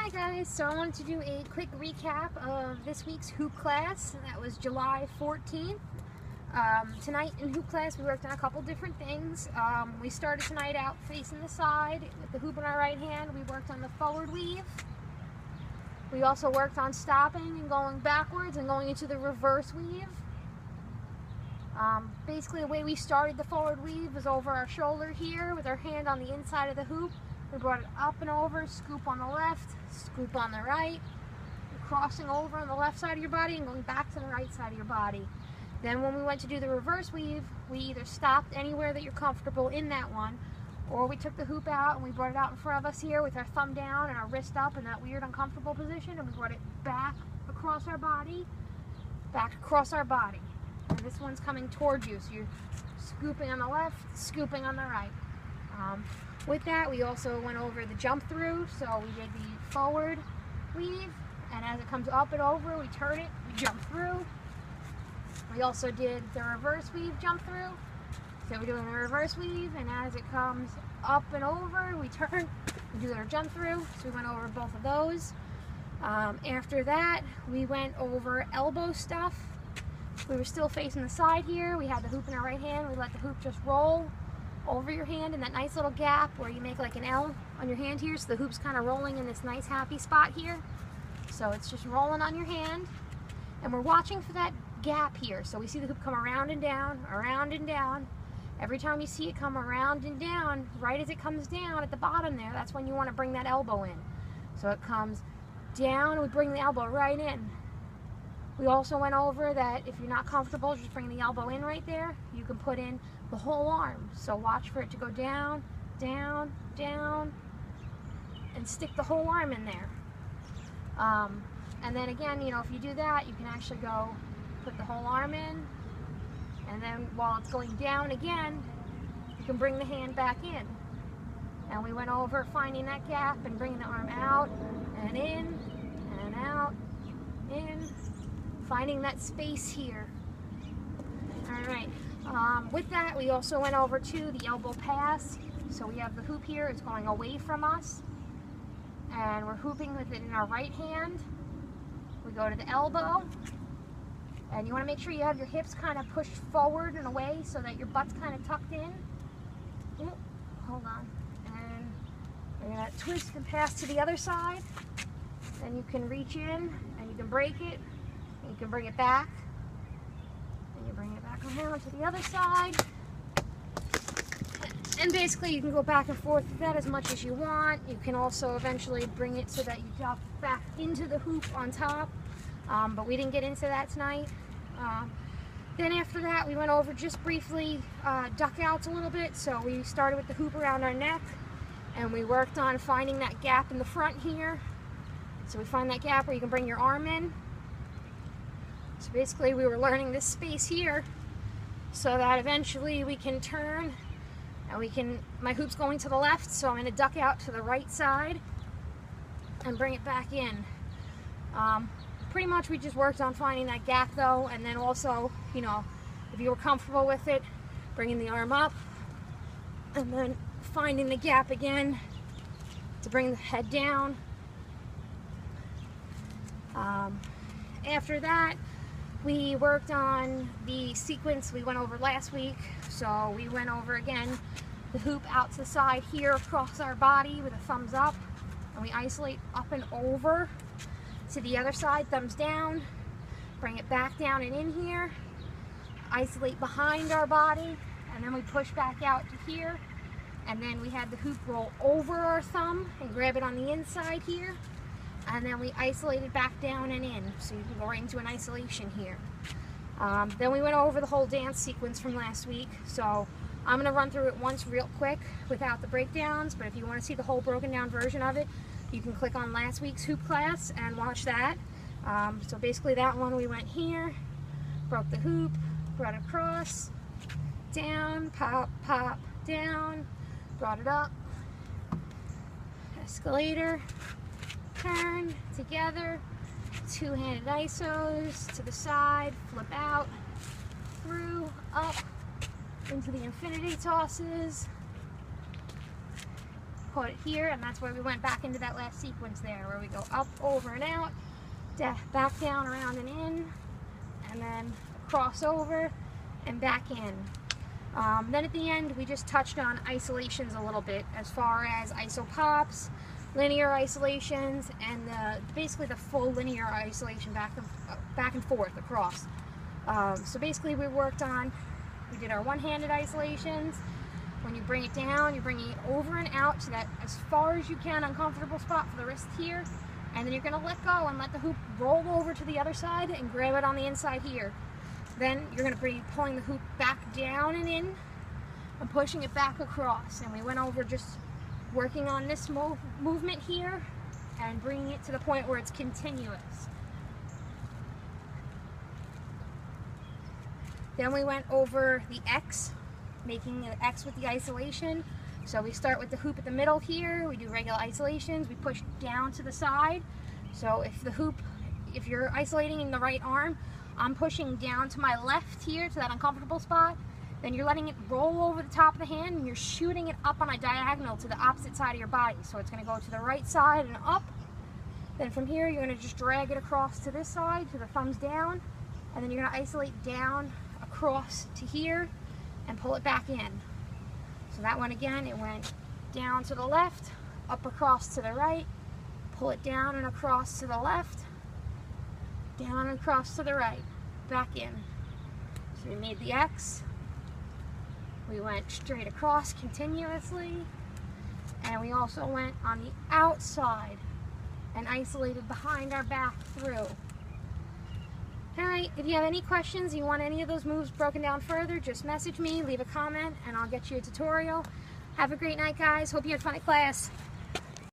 Hi guys, so I wanted to do a quick recap of this week's hoop class. That was July 14th. Tonight in hoop class we worked on a couple different things. We started tonight out facing the side with the hoop in our right hand. We worked on the forward weave. We also worked on stopping and going backwards and going into the reverse weave. Basically the way we started the forward weave was over our shoulder here with our hand on the inside of the hoop. We brought it up and over, scoop on the left, scoop on the right, crossing over on the left side of your body and going back to the right side of your body. Then when we went to do the reverse weave, we either stopped anywhere that you're comfortable in that one, or we took the hoop out and we brought it out in front of us here with our thumb down and our wrist up in that weird uncomfortable position, and we brought it back across our body, And this one's coming towards you, so you're scooping on the left, scooping on the right. With that, we also went over the jump through, so we did the forward weave, and as it comes up and over, we turn it, we jump through. We also did the reverse weave jump through, so we're doing the reverse weave, and as it comes up and over, we turn, we do our jump through, so we went over both of those. After that, we went over elbow stuff. We were still facing the side here, we had the hoop in our right hand, we let the hoop just roll over your hand in that nice little gap where you make like an L on your hand here, so the hoop's kind of rolling in this nice happy spot here. So it's just rolling on your hand, and we're watching for that gap here. So we see the hoop come around and down, around and down. Every time you see it come around and down, right as it comes down at the bottom there, that's when you want to bring that elbow in. So it comes down and we bring the elbow right in. We also went over that if you're not comfortable just bringing the elbow in right there, you can put in the whole arm. So watch for it to go down, down, down, and stick the whole arm in there. And then again, you know, if you do that, you can actually go put the whole arm in, and then while it's going down again, you can bring the hand back in. And we went over finding that gap and bringing the arm out and in and out, in, finding that space here. All right. With that, we also went over to the elbow pass. So we have the hoop here, it's going away from us, and we're hooping with it in our right hand. We go to the elbow, and you want to make sure you have your hips kind of pushed forward and away so that your butt's kind of tucked in. Ooh, hold on. And we're going to twist and pass to the other side. Then you can reach in, and you can break it, and you can bring it back. You bring it back around to the other side, and basically you can go back and forth with that as much as you want. You can also eventually bring it so that you drop back into the hoop on top, but we didn't get into that tonight. Then after that, we went over just briefly duck outs a little bit. So we started with the hoop around our neck, and we worked on finding that gap in the front here. So we find that gap where you can bring your arm in. So basically we were learning this space here so that eventually we can turn and we can, my hoop's going to the left, so I'm going to duck out to the right side and bring it back in. Pretty much we just worked on finding that gap though, and then also, you know, if you were comfortable with it, bringing the arm up and then finding the gap again to bring the head down. After that, we worked on the sequence we went over last week. So we went over again the hoop out to the side here across our body with a thumbs up, and we isolate up and over to the other side, thumbs down, bring it back down and in here, isolate behind our body, and then we push back out to here, and then we had the hoop roll over our thumb and grab it on the inside here. And then we isolated back down and in, so you can go right into an isolation here. Then we went over the whole dance sequence from last week, so I'm going to run through it once real quick without the breakdowns, but if you want to see the whole broken down version of it, you can click on last week's hoop class and watch that. So basically that one, we went here, broke the hoop, brought it across, down, pop, pop, down, brought it up, escalator, turn, together, two-handed isos, to the side, flip out, through, up, into the infinity tosses, put it here, and that's where we went back into that last sequence there, where we go up, over, and out, back down, around, and in, and then cross over and back in. Then at the end, we just touched on isolations a little bit, as far as isopops, linear isolations, and basically the full linear isolation back and forth across. So basically we did our one-handed isolations. When you bring it down, you're bringing it over and out to that as far as you can uncomfortable spot for the wrist here, and then you're going to let go and let the hoop roll over to the other side and grab it on the inside here. Then you're going to be pulling the hoop back down and in and pushing it back across. And we went over just working on this movement here and bringing it to the point where it's continuous. Then we went over the X, making an X with the isolation. So we start with the hoop at the middle here, we do regular isolations, we push down to the side. So if you're isolating in the right arm, I'm pushing down to my left here to that uncomfortable spot. Then you're letting it roll over the top of the hand and you're shooting it up on a diagonal to the opposite side of your body. So it's going to go to the right side and up. Then from here you're going to just drag it across to this side, to the thumbs down. And then you're going to isolate down across to here and pull it back in. So that one again, it went down to the left, up across to the right, pull it down and across to the left, down and across to the right, back in. So we made the X, we went straight across continuously, and we also went on the outside and isolated behind our back through. Alright, if you have any questions, you want any of those moves broken down further, just message me, leave a comment, and I'll get you a tutorial. Have a great night, guys. Hope you had fun at class.